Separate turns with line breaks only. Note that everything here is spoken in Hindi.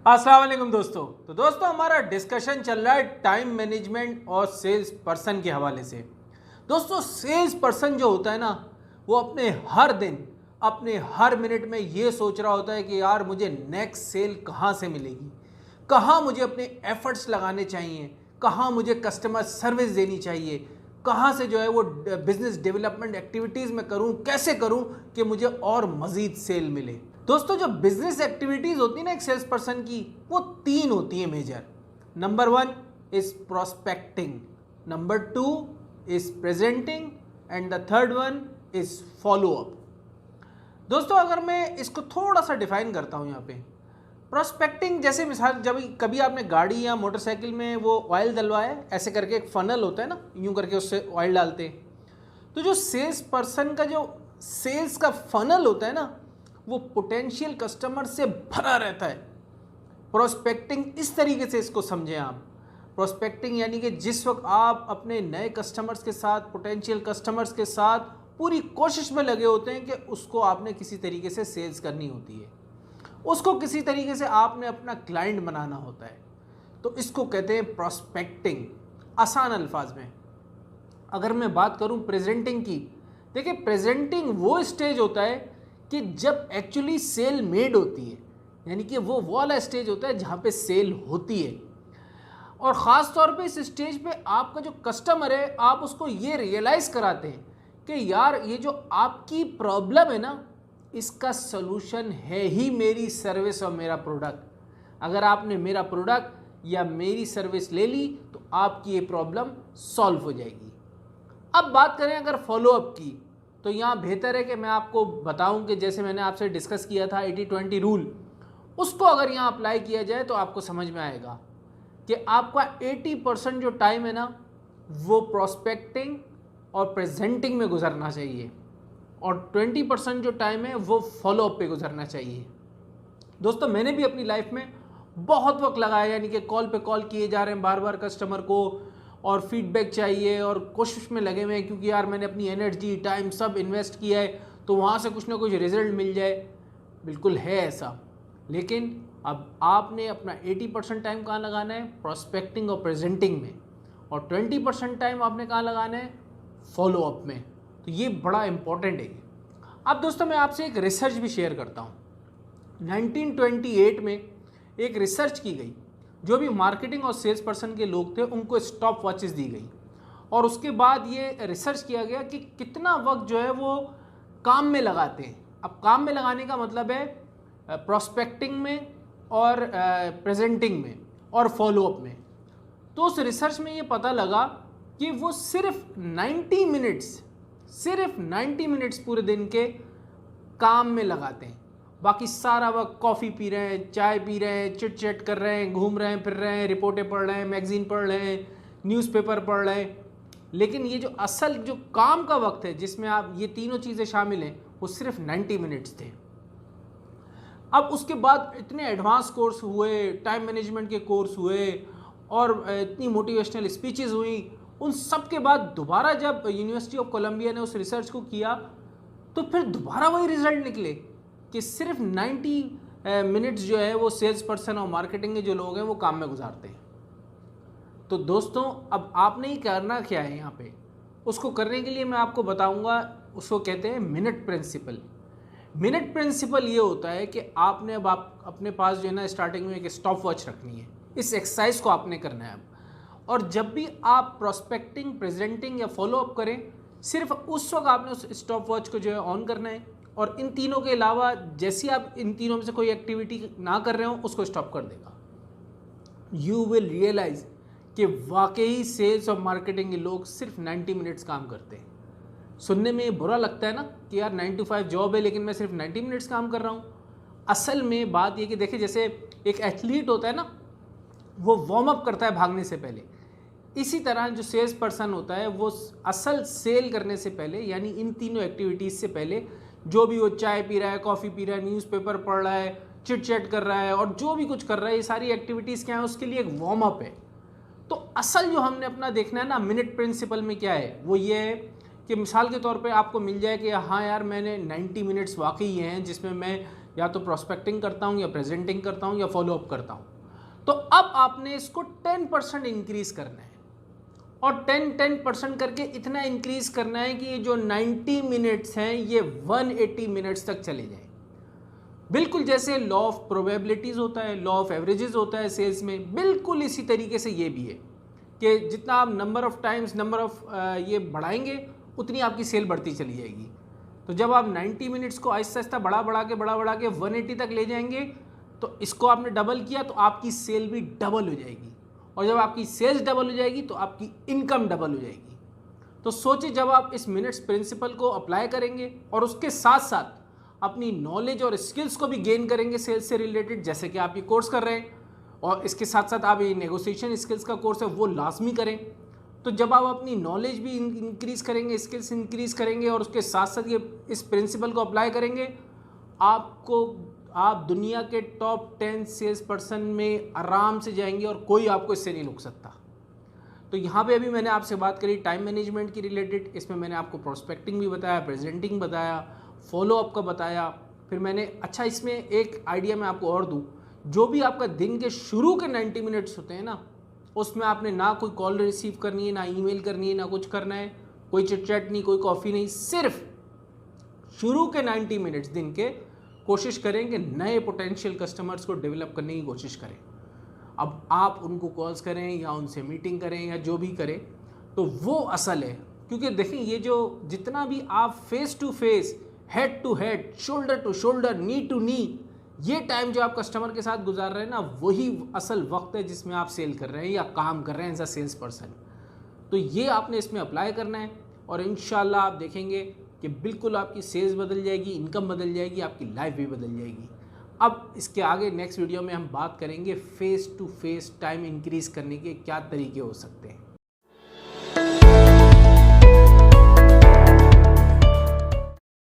अस्सलाम वालेकुम दोस्तों। तो दोस्तों हमारा डिस्कशन चल रहा है टाइम मैनेजमेंट और सेल्स पर्सन के हवाले से। दोस्तों सेल्स पर्सन जो होता है ना, वो अपने हर दिन अपने हर मिनट में ये सोच रहा होता है कि यार मुझे नेक्स्ट सेल कहाँ से मिलेगी, कहाँ मुझे अपने एफर्ट्स लगाने चाहिए, कहाँ मुझे कस्टमर सर्विस देनी चाहिए, कहाँ से जो है वो बिजनेस डेवलपमेंट एक्टिविटीज़ में करूँ, कैसे करूँ कि मुझे और मज़ीद सेल मिले। दोस्तों जो बिजनेस एक्टिविटीज़ होती है ना एक सेल्स पर्सन की, वो तीन होती है major. Number 1 is prospecting, number 2 is presenting and the third one is follow up. दोस्तों अगर मैं इसको थोड़ा सा डिफाइन करता हूँ यहाँ पे, प्रोस्पेक्टिंग जैसे मिसाल जब कभी आपने गाड़ी या मोटरसाइकिल में वो ऑयल डलवाया, ऐसे करके एक फनल होता है ना, यूं करके उससे ऑयल डालते हैं। तो जो सेल्स पर्सन का जो सेल्स का फनल होता है ना, वो पोटेंशियल कस्टमर से भरा रहता है। प्रोस्पेक्टिंग इस तरीके से इसको समझें आप। प्रोस्पेक्टिंग यानी कि जिस वक्त आप अपने नए कस्टमर्स के साथ, पोटेंशियल कस्टमर्स के साथ पूरी कोशिश में लगे होते हैं कि उसको आपने किसी तरीके से सेल्स करनी होती है, उसको किसी तरीके से आपने अपना क्लाइंट बनाना होता है, तो इसको कहते हैं प्रोस्पेक्टिंग। आसान अल्फाज में अगर मैं बात करूं प्रेजेंटिंग की, देखिए प्रेजेंटिंग वो स्टेज होता है कि जब एक्चुअली सेल मेड होती है, यानी कि वो वाला स्टेज होता है जहाँ पे सेल होती है। और ख़ास तौर पे इस स्टेज पे आपका जो कस्टमर है, आप उसको ये रियलाइज़ कराते हैं कि यार ये जो आपकी प्रॉब्लम है ना, इसका सलूशन है ही मेरी सर्विस और मेरा प्रोडक्ट। अगर आपने मेरा प्रोडक्ट या मेरी सर्विस ले ली तो आपकी ये प्रॉब्लम सॉल्व हो जाएगी। अब बात करें अगर फॉलोअप की, तो यहाँ बेहतर है कि मैं आपको बताऊं कि जैसे मैंने आपसे डिस्कस किया था 80-20 रूल, उसको अगर यहाँ अप्लाई किया जाए तो आपको समझ में आएगा कि आपका 80% जो टाइम है ना, वो प्रोस्पेक्टिंग और प्रेजेंटिंग में गुजरना चाहिए और 20% जो टाइम है वो फॉलोअप पे गुजरना चाहिए। दोस्तों मैंने भी अपनी लाइफ में बहुत वक्त लगाया, यानी कि कॉल पे कॉल किए जा रहे हैं बार बार कस्टमर को, और फीडबैक चाहिए और कोशिश में लगे हुए हैं क्योंकि यार मैंने अपनी एनर्जी, टाइम सब इन्वेस्ट किया है तो वहाँ से कुछ ना कुछ रिजल्ट मिल जाए। बिल्कुल है ऐसा, लेकिन अब आपने अपना 80% टाइम कहाँ लगाना है? प्रोस्पेक्टिंग और प्रेजेंटिंग में, और 20% टाइम आपने कहाँ लगाना है? फॉलोअप में। तो ये बड़ा इंपॉर्टेंट है। अब दोस्तों मैं आपसे एक रिसर्च भी शेयर करता हूँ। 1928 में एक रिसर्च की गई, जो भी मार्केटिंग और सेल्स पर्सन के लोग थे उनको स्टॉप वॉचेस दी गई, और उसके बाद ये रिसर्च किया गया कि कितना वक्त जो है वो काम में लगाते हैं। अब काम में लगाने का मतलब है प्रोस्पेक्टिंग में और प्रेजेंटिंग में और फॉलोअप में। तो उस रिसर्च में ये पता लगा कि वो सिर्फ 90 मिनट्स पूरे दिन के काम में लगाते हैं। बाकी सारा वक्त कॉफ़ी पी रहे हैं, चाय पी रहे हैं, चिट चैट कर रहे हैं, घूम रहे हैं, फिर रहे हैं, रिपोर्टें पढ़ रहे हैं, मैगज़ीन पढ़ रहे हैं, न्यूज़पेपर पढ़ रहे हैं। लेकिन ये जो असल जो काम का वक्त है जिसमें आप ये तीनों चीज़ें शामिल हैं, वो सिर्फ 90 मिनट्स थे। अब उसके बाद इतने एडवांस कोर्स हुए, टाइम मैनेजमेंट के कोर्स हुए और इतनी मोटिवेशनल स्पीचेज़ हुई, उन सब के बाद दोबारा जब यूनिवर्सिटी ऑफ कोलंबिया ने उस रिसर्च को किया तो फिर दोबारा वही रिजल्ट निकले कि सिर्फ 90 मिनट्स जो है वो सेल्स पर्सन और मार्केटिंग के जो लोग हैं वो काम में गुजारते हैं। तो दोस्तों अब आपने ही करना क्या है यहाँ पे, उसको करने के लिए मैं आपको बताऊँगा, उसको कहते हैं मिनट प्रिंसिपल। मिनट प्रिंसिपल ये होता है कि आपने अब आप अपने पास जो है ना स्टार्टिंग में एक स्टॉप वॉच रखनी है। इस एक्सरसाइज को आपने करना है अब, और जब भी आप प्रोस्पेक्टिंग, प्रेजेंटिंग या फॉलोअप करें, सिर्फ उस वक्त आपने उस स्टॉप वॉच को जो है ऑन करना है, और इन तीनों के अलावा जैसे आप इन तीनों में से कोई एक्टिविटी ना कर रहे हो उसको स्टॉप कर देगा। यू विल रियलाइज कि वाकई सेल्स और मार्केटिंग के लोग सिर्फ 90 मिनट्स काम करते हैं। सुनने में बुरा लगता है ना कि यार 9 to 5 जॉब है लेकिन मैं सिर्फ 90 मिनट्स काम कर रहा हूँ। असल में बात ये कि देखिए जैसे एक एथलीट होता है ना, वो वार्म अप करता है भागने से पहले, इसी तरह जो सेल्स पर्सन होता है वो असल सेल करने से पहले, यानी इन तीनों एक्टिविटीज़ से पहले, जो भी वो चाय पी रहा है, कॉफ़ी पी रहा है, न्यूज़पेपर पढ़ रहा है, चिट चैट कर रहा है और जो भी कुछ कर रहा है, ये सारी एक्टिविटीज़ क्या है, उसके लिए एक वार्म अप है। तो असल जो हमने अपना देखना है ना मिनट प्रिंसिपल में क्या है, वो ये है कि मिसाल के तौर पे आपको मिल जाए कि हाँ यार मैंने 90 मिनट्स वाकई हैं जिसमें मैं या तो प्रोस्पेक्टिंग करता हूँ या प्रेजेंटिंग करता हूँ या फॉलोअप करता हूँ। तो अब आपने इसको 10% इंक्रीज़ करना है और 10% करके इतना इंक्रीज़ करना है कि ये जो 90 मिनट्स हैं ये 180 मिनट्स तक चले जाएं। बिल्कुल जैसे लॉ ऑफ प्रोबेबिलिटीज़ होता है, लॉ ऑफ एवरेजेस होता है सेल्स में, बिल्कुल इसी तरीके से ये भी है कि जितना आप नंबर ऑफ़ टाइम्स ये बढ़ाएंगे उतनी आपकी सेल बढ़ती चली जाएगी। तो जब आप 90 मिनट्स को आहिस्ता आहिस्ता बढ़ा बढ़ा के 180 तक ले जाएंगे तो इसको आपने डबल किया तो आपकी सेल भी डबल हो जाएगी, और जब आपकी सेल्स डबल हो जाएगी तो आपकी इनकम डबल हो जाएगी। तो सोचिए जब आप इस मिनट्स प्रिंसिपल को अप्लाई करेंगे और उसके साथ साथ अपनी नॉलेज और स्किल्स को भी गेन करेंगे सेल्स से रिलेटेड, जैसे कि आप ये कोर्स कर रहे हैं, और इसके साथ साथ आप ये नेगोशिएशन स्किल्स का कोर्स है वो लाजमी करें। तो जब आप अपनी नॉलेज भी इंक्रीज़ करेंगे, स्किल्स इंक्रीज़ करेंगे और उसके साथ साथ ये इस प्रिंसिपल को अप्लाई करेंगे, आप दुनिया के टॉप 10 सेल्स पर्सन में आराम से जाएंगे और कोई आपको इससे नहीं रोक सकता। तो यहाँ पे अभी मैंने आपसे बात करी टाइम मैनेजमेंट की रिलेटेड, इसमें मैंने आपको प्रोस्पेक्टिंग भी बताया, प्रेजेंटिंग बताया, फॉलोअप का बताया, फिर मैंने अच्छा इसमें एक आइडिया मैं आपको और दूँ, जो भी आपका दिन के शुरू के 90 मिनट्स होते हैं ना, उसमें आपने ना कोई कॉल रिसीव करनी है, ना ईमेल करनी है, ना कुछ करना है, कोई चिट चैट नहीं, कोई कॉफ़ी नहीं, सिर्फ शुरू के 90 मिनट्स दिन के कोशिश करें कि नए पोटेंशियल कस्टमर्स को डेवलप करने की कोशिश करें। अब आप उनको कॉल्स करें या उनसे मीटिंग करें या जो भी करें, तो वो असल है। क्योंकि देखें ये जो जितना भी आप face to face, head to head, shoulder to shoulder, knee to knee, ये टाइम जो आप कस्टमर के साथ गुजार रहे हैं ना, वही असल वक्त है जिसमें आप सेल कर रहे हैं या काम कर रहे हैं एज अ सेल्स पर्सन। तो ये आपने इसमें अप्लाई करना है और इंशाल्लाह आप देखेंगे कि बिल्कुल आपकी सेल्स बदल जाएगी, इनकम बदल जाएगी, आपकी लाइफ भी बदल जाएगी। अब इसके आगे नेक्स्ट वीडियो में हम बात करेंगे face to face time increase करने के क्या तरीके हो सकते हैं।